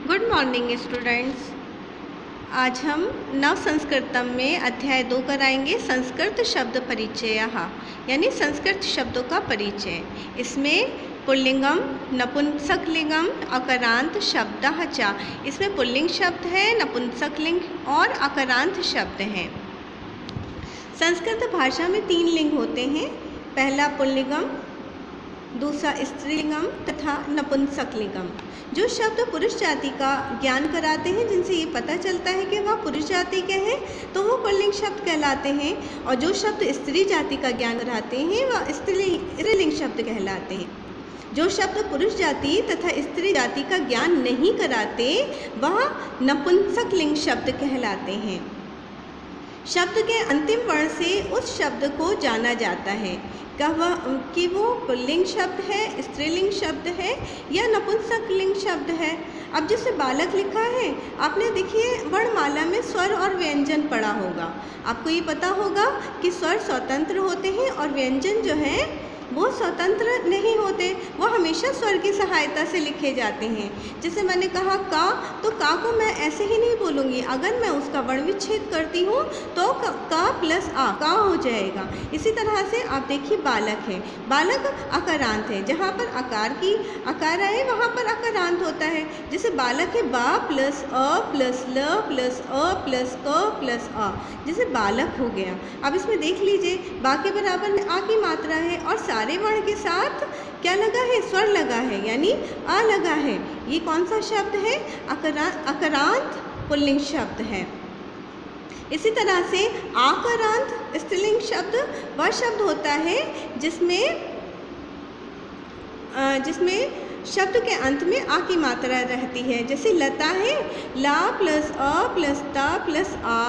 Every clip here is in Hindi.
Good morning students. आज हम नव संस्कृतम में अध्याय 2 कराएंगे संस्कृत शब्द परिचयः, यानी संस्कृत शब्दों का परिचय। इसमें पुल्लिंगम, नपुंसकलिंगम, अकारांत शब्दः च। इसमें पुल्लिंग शब्द है, नपुंसकलिंग और अकारांत शब्द हैं। संस्कृत भाषा में 3 लिंग होते हैं। पहला पुल्लिंगम, दूसरा स्त्रीलिंगम तथा नपुंसकलिंगम। जो शब्द पुरुष जाति का ज्ञान कराते हैं, जिनसे ये पता चलता है कि वह पुरुष जाति के हैं, तो वो पुल्लिंग शब्द कहलाते हैं। और जो शब्द स्त्री जाति का ज्ञान कराते हैं वह स्त्रीलिंग शब्द कहलाते हैं। जो शब्द पुरुष जाति तथा स्त्री जाति का ज्ञान नहीं कराते वह नपुंसकलिंग शब्द कहलाते हैं। शब्द के अंतिम वर्ण से उस शब्द को जाना जाता है कि वो पुल्लिंग शब्द है, स्त्रीलिंग शब्द है या नपुंसकलिंग शब्द है। अब जैसे बालक लिखा है, आपने देखिए वर्णमाला में स्वर और व्यंजन पढ़ा होगा। आपको ये पता होगा कि स्वर स्वतंत्र होते हैं और व्यंजन जो है वो स्वतंत्र नहीं होते, वो हमेशा स्वर की सहायता से लिखे जाते हैं। जैसे मैंने कहा का, तो का को मैं ऐसे ही नहीं बोलूँगी। अगर मैं उसका वर्ण विच्छेद करती हूँ तो का प्लस आ का हो जाएगा। इसी तरह से आप देखिए बालक है, बालक अकारांत है। जहाँ पर आकार आए वहाँ पर अकारांत होता है। जैसे बालक है बा प्लस अ प्लस ल प्लस अ प्लस क प्लस आ, जैसे बालक हो गया। अब इसमें देख लीजिए बा के बराबर में आ की मात्रा है और सारे वर्ण के साथ क्या लगा है, स्वर लगा है, यानी आ लगा है। ये कौन सा शब्द है? अकारांत पुल्लिंग शब्द है। इसी तरह से आकारांत स्त्रीलिंग शब्द वह शब्द होता है जिसमें शब्द के अंत में आ की मात्रा रहती है। जैसे लता है, ला प्लस अ प्लस ता प्लस आ,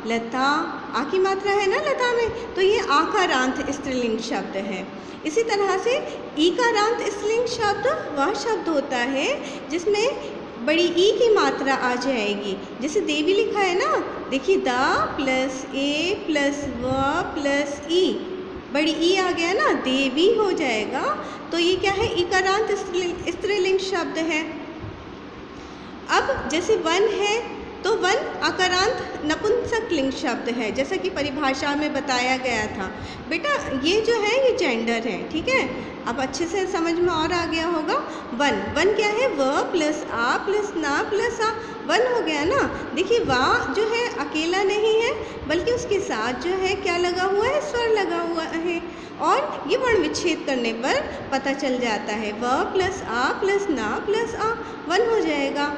लता। आ की मात्रा है ना लता में, तो ये आकारांत स्त्रीलिंग शब्द है। इसी तरह से ईकारांत स्त्रीलिंग शब्द वह शब्द होता है जिसमें बड़ी ई की मात्रा आ जाएगी। जैसे देवी लिखा है ना, देखिए दा प्लस ए प्लस व प्लस ई, बड़ी ई आ गया ना, देवी हो जाएगा। तो ये क्या है? ईकारांत स्त्रीलिंग शब्द है। अब जैसे वन है, तो वन अकारांत नपुंसकलिंग शब्द है, जैसा कि परिभाषा में बताया गया था। बेटा ये जो है ये जेंडर है, ठीक है। अब अच्छे से समझ में और आ गया होगा। वन क्या है? व प्लस आ प्लस ना प्लस आ, वन हो गया ना। देखिए वा जो है अकेला नहीं है, बल्कि उसके साथ जो है क्या लगा हुआ है? स्वर लगा हुआ है। और ये वर्ण विच्छेद करने पर पता चल जाता है, व प्लस आ प्लस ना प्लस आ, वन हो जाएगा।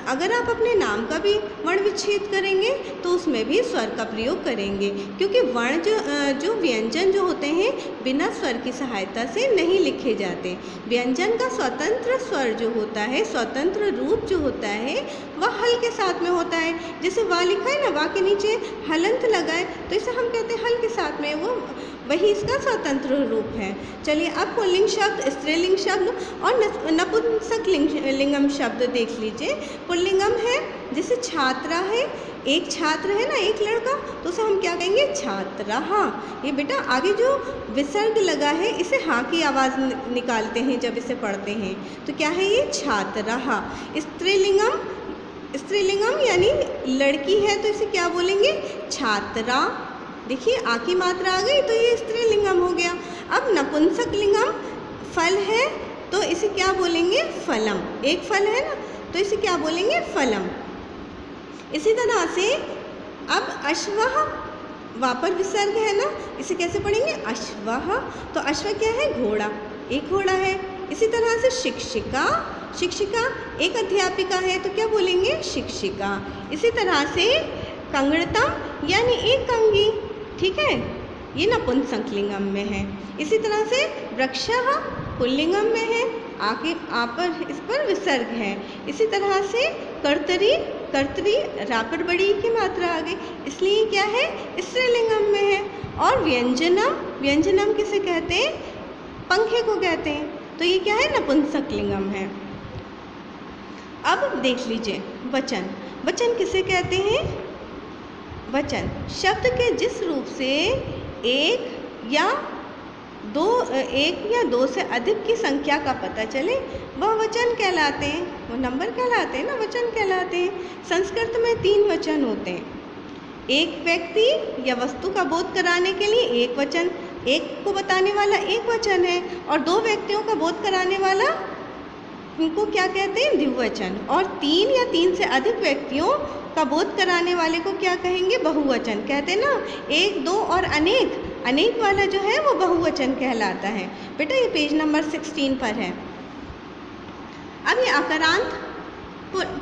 अगर आप अपने नाम का भी वर्ण विच्छेद करेंगे तो उसमें भी स्वर का प्रयोग करेंगे, क्योंकि वर्ण जो व्यंजन जो होते हैं बिना स्वर की सहायता से नहीं लिखे जाते। व्यंजन का स्वतंत्र स्वर जो होता है, स्वतंत्र रूप जो होता है, वह हल के साथ में होता है। जैसे वा लिखा है ना, वा के नीचे हलंत लगा है, तो इसे हम कहते हैं हल के साथ में, वो वही इसका स्वतंत्र रूप है। चलिए अब पुल्लिंग शब्द, स्त्रीलिंग शब्द और नपुंसकलिंगम शब्द देख लीजिए। पुल्लिंगम है, जैसे छात्रा है, एक छात्र है ना, एक लड़का, तो उसे हम क्या कहेंगे? छात्रः। ये बेटा आगे जो विसर्ग लगा है इसे हाँ की आवाज़ निकालते हैं जब इसे पढ़ते हैं, तो क्या है ये? छात्रः। स्त्रीलिंगम यानी लड़की है, तो इसे क्या बोलेंगे? छात्रा। देखिए आ की मात्रा आ गई तो ये स्त्रीलिंगम हो गया। अब नपुंसकलिंगम फल है, तो इसे क्या बोलेंगे? फलम। एक फल है ना, तो इसे क्या बोलेंगे? फलम। इसी तरह से अब अश्वः, वापर विसर्ग है ना, इसे कैसे पढ़ेंगे? अश्वः। तो अश्व क्या है? घोड़ा, एक घोड़ा है। इसी तरह से शिक्षिका एक अध्यापिका है, तो क्या बोलेंगे? शिक्षिका। इसी तरह से कंगड़तम यानी एक कंगी, ठीक है, ये नपुंसकलिंगम में है। इसी तरह से वृक्षः पुल्लिंगम में है, आगे आ पर इस पर विसर्ग है। इसी तरह से कर्तरी रा पर बड़ी की मात्रा आ गई, इसलिए क्या है? स्त्रीलिंगम में है। और व्यंजनम किसे कहते हैं? पंखे को कहते हैं, तो ये क्या है? नपुंसकलिंगम है। अब देख लीजिए वचन किसे कहते हैं? वचन शब्द के जिस रूप से एक या दो से अधिक की संख्या का पता चले वचन कहलाते हैं, वो नंबर कहलाते हैं ना, वचन कहलाते हैं। संस्कृत में 3 वचन होते हैं। एक व्यक्ति या वस्तु का बोध कराने के लिए एक वचन, एक को बताने वाला एक वचन है, और 2 व्यक्तियों का बोध कराने वाला उनको क्या कहते हैं, द्विवचन। और 3 या 3 से अधिक व्यक्तियों का बोध कराने वाले को क्या कहेंगे, बहुवचन। कहते हैं ना 1, 2 और अनेक, अनेक वाला जो है वो बहुवचन कहलाता है। बेटा ये पेज नंबर 16 पर है। अब ये आकारांत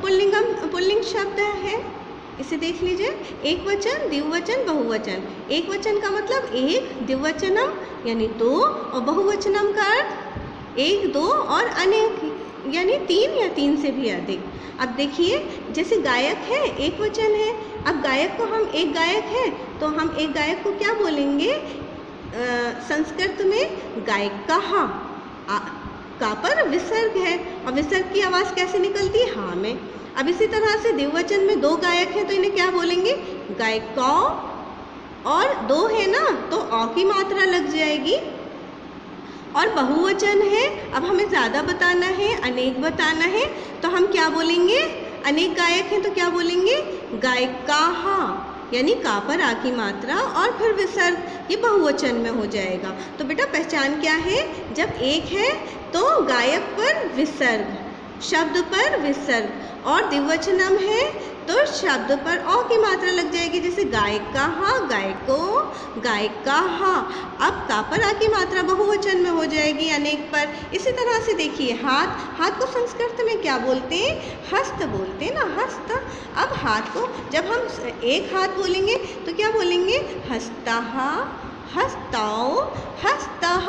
पुल्लिंग शब्द है, इसे देख लीजिए। एक वचन, द्विवचन, बहुवचन। एक वचन का मतलब एक, द्विवचनम यानी 2, और बहुवचनम का अर्थ 1, 2 और अनेक यानी 3 या 3 से भी अधिक। अब देखिए जैसे गायक है, एक वचन है। अब गायक को हम एक गायक है तो हम एक गायक को क्या बोलेंगे, संस्कृत में गायिका। का पर विसर्ग है, और विसर्ग की आवाज़ कैसे निकलती है, हाँ में। अब इसी तरह से द्विवचन में 2 गायक हैं तो इन्हें क्या बोलेंगे, गायिकाओं। और 2 है ना तो औ की मात्रा लग जाएगी। और बहुवचन है, अब हमें ज़्यादा बताना है, अनेक बताना है, तो हम क्या बोलेंगे, अनेक गायक हैं तो क्या बोलेंगे, गायिकाः, यानी का पर आ की मात्रा और फिर विसर्ग, ये बहुवचन में हो जाएगा। तो बेटा पहचान क्या है, जब एक है तो गायक पर विसर्ग, शब्द पर विसर्ग, और द्विवचनम है तो शब्द पर औ की मात्रा लग जाएगी, जैसे गायिकाः, गायको, गायिकाः। अब का पर आ की मात्रा बहुवचन में हो जाएगी अनेक पर। इसी तरह से देखिए हाथ, हाथ को संस्कृत में क्या बोलते हैं, हस्त बोलते हैं ना, हस्त। अब हाथ को जब हम एक हाथ बोलेंगे तो क्या बोलेंगे, हस्तः, हस्तौ, हस्तः।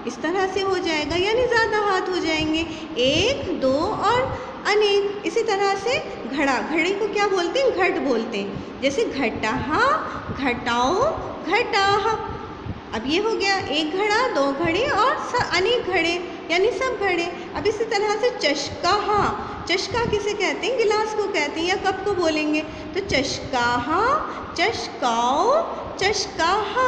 इस तरह से हो जाएगा, यानी ज़्यादा हाथ हो जाएंगे, 1, 2 और अनेक। इसी तरह से घड़ा, घड़े को क्या बोलते हैं, घट बोलते हैं, जैसे घटः, घटाओ, घटाः। अब ये हो गया एक घड़ा, 2 घड़े और अनेक घड़े, यानी सब घड़े। अब इसी तरह से चषकाः, चषका किसे कहते हैं, गिलास को कहते हैं, या कप को बोलेंगे, तो चषकाः, चषकाओ, चषकाः।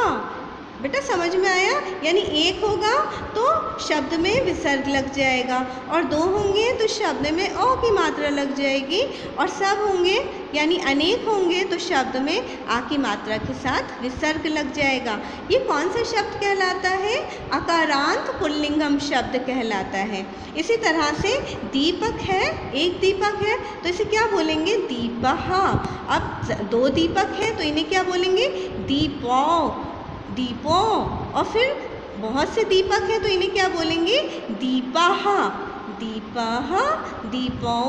बेटा समझ में आया, यानी एक होगा तो शब्द में विसर्ग लग जाएगा, और 2 होंगे तो शब्द में औ की मात्रा लग जाएगी, और सब होंगे यानी अनेक होंगे तो शब्द में आ की मात्रा के साथ विसर्ग लग जाएगा। ये कौन सा शब्द कहलाता है, अकारांत पुल्लिंगम शब्द कहलाता है। इसी तरह से दीपक है, एक दीपक है तो इसे क्या बोलेंगे, दीपः। अब 2 दीपक है तो इन्हें क्या बोलेंगे, दीपौ, दीपों। और फिर बहुत से दीपक हैं तो इन्हें क्या बोलेंगे, दीपः, दीपः, दीपों,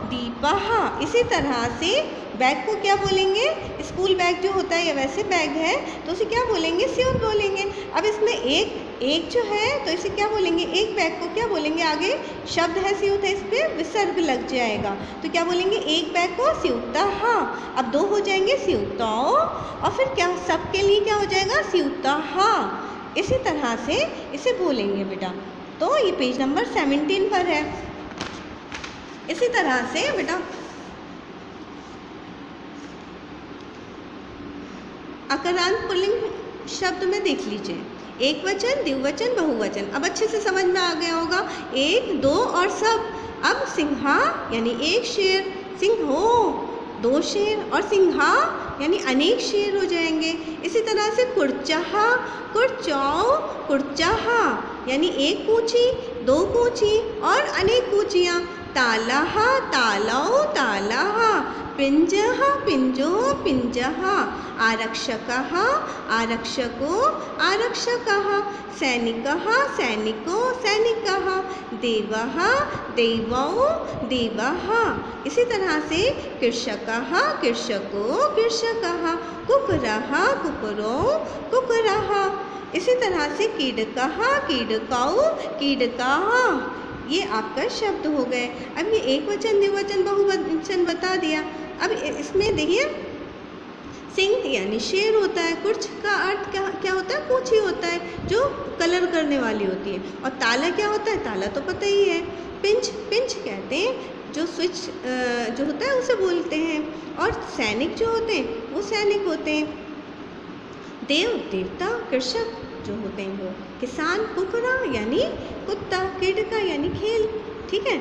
दीपः। इसी तरह से बैग को क्या बोलेंगे, स्कूल बैग जो होता है या वैसे बैग है तो उसे क्या बोलेंगे, स्यूत बोलेंगे। अब इसमें एक जो है तो इसे क्या बोलेंगे, एक बैग को क्या बोलेंगे, आगे शब्द है स्यूत है, इस पर विसर्ग लग जाएगा तो क्या बोलेंगे, एक बैग को स्यूतः। अब 2 हो जाएंगे स्यूतौ, और फिर क्या सबके लिए क्या हो जाएगा, स्यूतः। इसी तरह से इसे बोलेंगे बेटा। तो ये पेज नंबर 17 पर है। इसी तरह से बेटा अकारांत पुल्लिंग शब्द में देख लीजिए, एक वचन, द्विवचन, बहुवचन। अब अच्छे से समझ में आ गया होगा, 1, 2 और सब। अब सिंहा यानी एक शेर, सिंहो 2 शेर, और सिंहा यानी अनेक शेर हो जाएंगे। इसी तरह से कुर्चः, कुर्चौ, कुर्चः यानी एक कूची, 2 कूची और अनेक कूचियाँ। तालः, तालौ, तालः। पिञ्जः, पिञ्जो, पिञ्जः। आरक्षकः, आरक्षको, आरक्षकः। सैनिकः, सैनिको, सैनिकः। देवः, देवौ, देवः। इसी तरह से कृषकः, कृषको, कृषकः। कुकुरः, कुकुरो, कुकुरः। इसी तरह से कीड़कः, कीड़कौ, कीड़काः। ये आपका शब्द हो गए। अब ये एक वचन, द्विवचन, बहुवचन बता दिया। अब इसमें देखिए सिंह यानी शेर होता है, कुर्च का अर्थ क्या होता है, पूंछी होता है जो कलर करने वाली होती है। और ताला क्या होता है, ताला तो पता ही है। पिंच, पिंच कहते हैं जो स्विच जो होता है उसे बोलते हैं। और सैनिक जो होते हैं वो सैनिक होते हैं। देव, देवता, कृषक जो होते हैं वो किसान। कुकुरा यानी कुत्ता, कीड़का यानी ठीक है।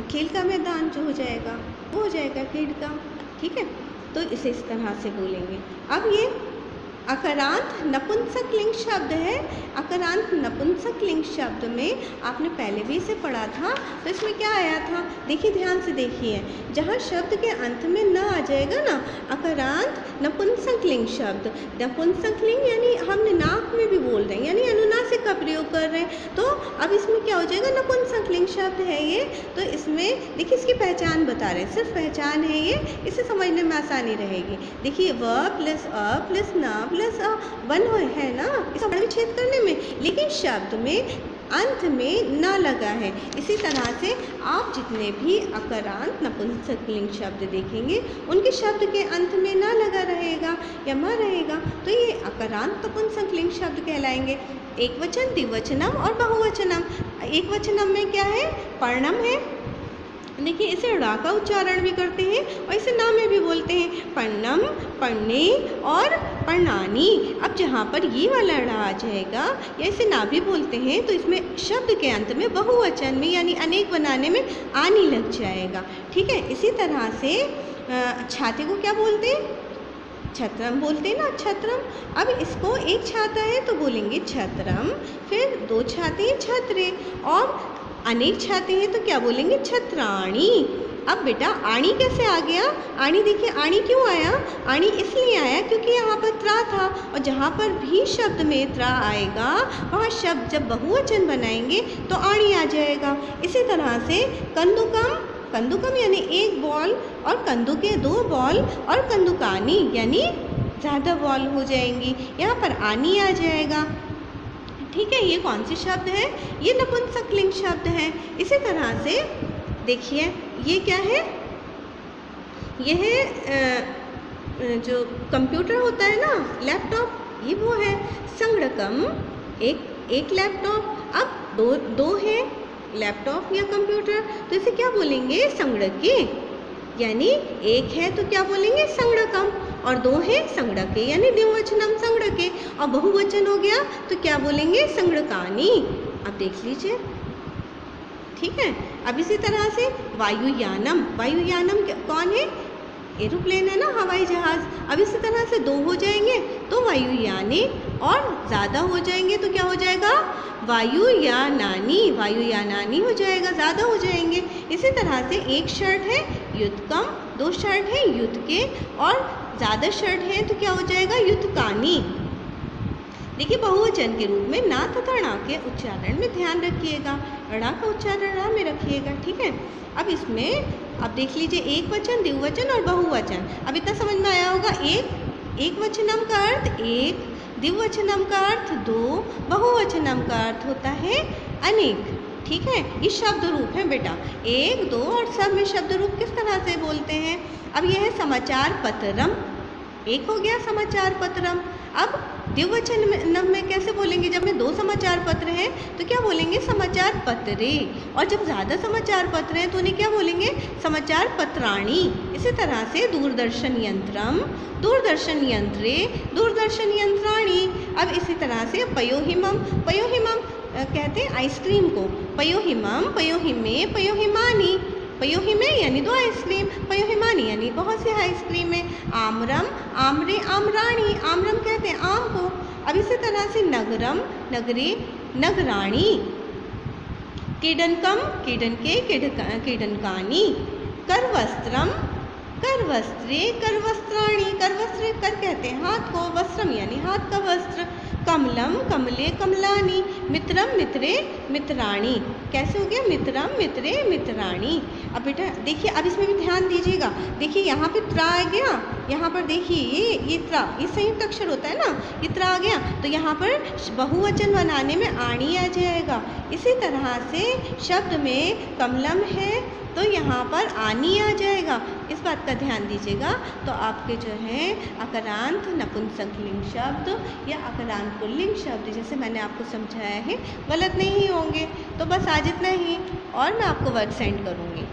खेल का मैदान जो हो जाएगा वो हो जाएगा क्रीडा, ठीक है। तो इसे इस तरह से बोलेंगे। अब ये अकारांत नपुंसकलिंग शब्द है। अकारांत नपुंसकलिंग शब्द में आपने पहले भी इसे पढ़ा था, तो इसमें क्या आया था, देखिए ध्यान से देखिए, जहाँ शब्द के अंत में न आ जाएगा ना अकारांत नपुंसकलिंग शब्द, नपुंसकलिंग यानी हम नाक में भी बोल रहे हैं, यानी अनुनासिक का प्रयोग कर रहे हैं, तो अब इसमें क्या हो जाएगा, नपुंसकलिंग शब्द है ये। तो इसमें देखिए इसकी पहचान बता रहे हैं, सिर्फ पहचान है ये, इसे समझने में आसानी रहेगी। देखिए व प्लस अ प्लस न प्लस अ वन है ना, इसका विच्छेद करने में, लेकिन शब्द में अंत में न लगा है। इसी तरह से आप जितने भी अकारांत नपुंसकलिंग शब्द देखेंगे उनके शब्द के अंत में न लगा रहेगा या म रहेगा, तो ये अकारांत नपुंसकलिंग शब्द कहलाएंगे। एक वचन, द्विवचनम और बहुवचनम। एक वचनम में क्या है, पर्णम है, देखिए इसे ड़ा का उच्चारण भी करते हैं और इसे ना में भी बोलते हैं, पर्णम, पढ़ने और पर्णानी। अब जहाँ पर ये वाला ड़ा आ जाएगा या इसे ना भी बोलते हैं, तो इसमें शब्द के अंत में बहुवचन में यानी अनेक बनाने में आनी लग जाएगा, ठीक है। इसी तरह से छाते को क्या बोलते हैं, छत्रम बोलते हैं ना, छत्रम। अब इसको एक छाता है तो बोलेंगे छत्रम, फिर दो छाते हैं छत्रे, और अनेक छाते हैं तो क्या बोलेंगे, छत्राणी। अब बेटा आणी कैसे आ गया, आणी देखिए, आणी क्यों आया, आणी इसलिए आया क्योंकि यहाँ पर त्रा था, और जहाँ पर भी शब्द में त्रा आएगा वहाँ शब्द जब बहुवचन बनाएंगे तो आणी आ जाएगा। इसी तरह से कंदुकम, कंदुकम यानी एक बॉल, और कंदुके दो बॉल, और कंदुकानी यानी ज़्यादा बॉल हो जाएंगी, यहाँ पर आनी आ जाएगा, ठीक है। ये कौन से शब्द है, ये नपुंसकलिंग शब्द है। इसी तरह से देखिए ये क्या है, यह है जो कंप्यूटर होता है ना, लैपटॉप, ये वो है। संगणकम एक लैपटॉप, अब दो है लैपटॉप या कंप्यूटर, तो इसे क्या बोलेंगे, संगणके, यानी एक है तो क्या बोलेंगे, संगणकम, और दो है संगणके यानी द्विवचनम संगणके, और बहुवचन हो गया तो क्या बोलेंगे, संगणकानी। अब देख लीजिए, ठीक है। अब इसी तरह से वायुयानम, वायुयानम कौन है, एरोप्लेन है ना, हवाई जहाज। अब इसी तरह से दो हो जाएंगे तो वायुयाने, और ज़्यादा हो जाएंगे तो क्या हो जाएगा, वायुयानानी, वायुयानानी हो जाएगा, ज़्यादा हो जाएंगे। इसी तरह से एक शर्ट है युतकम, दो शर्ट है युतके, और ज़्यादा शर्ट है तो क्या हो जाएगा, युतकानी। देखिए बहुवचन के रूप में ना तथा णा के उच्चारण में ध्यान रखिएगा, णा का उच्चारण णा में रखिएगा, ठीक है। अब इसमें अब देख लीजिए एक वचन, द्विवचन और बहुवचन। अब इतना समझ में आया होगा, एक वचनम का अर्थ एक, द्विवचनम का अर्थ दो, बहुवचनम का अर्थ होता है अनेक, ठीक है। ये शब्द रूप है बेटा, एक दो और सब में शब्द रूप किस तरह से बोलते हैं। अब यह है समाचार पत्रम, एक हो गया समाचार पत्रम। अब द्विवचन में कैसे बोलेंगे, जब में दो समाचार पत्र हैं तो क्या बोलेंगे, समाचार पत्रे, और जब ज़्यादा समाचार पत्र हैं तो उन्हें क्या बोलेंगे, समाचार पत्राणी। इसी तरह से दूरदर्शन यंत्रम, दूरदर्शन यंत्रे, दूरदर्शन यंत्राणी। अब इसी तरह से पयोहिमम, पयोहिमम कहते हैं आइसक्रीम को, पयोहिमम, पयोहिमे, पयोहिमानी, पयोहिमे यानी दो आइसक्रीम, पयोहिमानी यानी बहुत से आइसक्रीम है। आम्रम, आम्रे, आम्राणी, आम्रम कहते हैं आम को। अब इसी तरह से नगरम, नगरे, नगराणी। कीडनकम, कीडनके, कीडनकानी। करवस्त्रम, करवस्त्रे, करवस्त्राणी, करवस्त्र कर कहते हैं हाथ को, वस्त्रम यानी हाथ का वस्त्र। कमलम, कमले, कमलानी। मित्रम, मित्रे, मित्राणी। कैसे हो गया, मित्रम, मित्रे, मित्राणी। अब बेटा देखिए, अब इसमें भी ध्यान दीजिएगा, देखिए यहाँ पे त्रा आ गया, यहाँ पर देखिए ये त्रा, ये संयुक्त अक्षर होता है ना, ये त्रा आ गया तो यहाँ पर बहुवचन बनाने में आणी आ जाएगा। इसी तरह से शब्द में कमलम है तो यहाँ पर आनी आ जाएगा, इस बात का ध्यान दीजिएगा। तो आपके जो है अकारांत नपुंसकलिंग शब्द या अकारांत पुल्लिंग शब्द जैसे मैंने आपको समझाया है गलत नहीं होंगे। तो बस आज इतना ही, और मैं आपको वर्क सेंड करूँगी।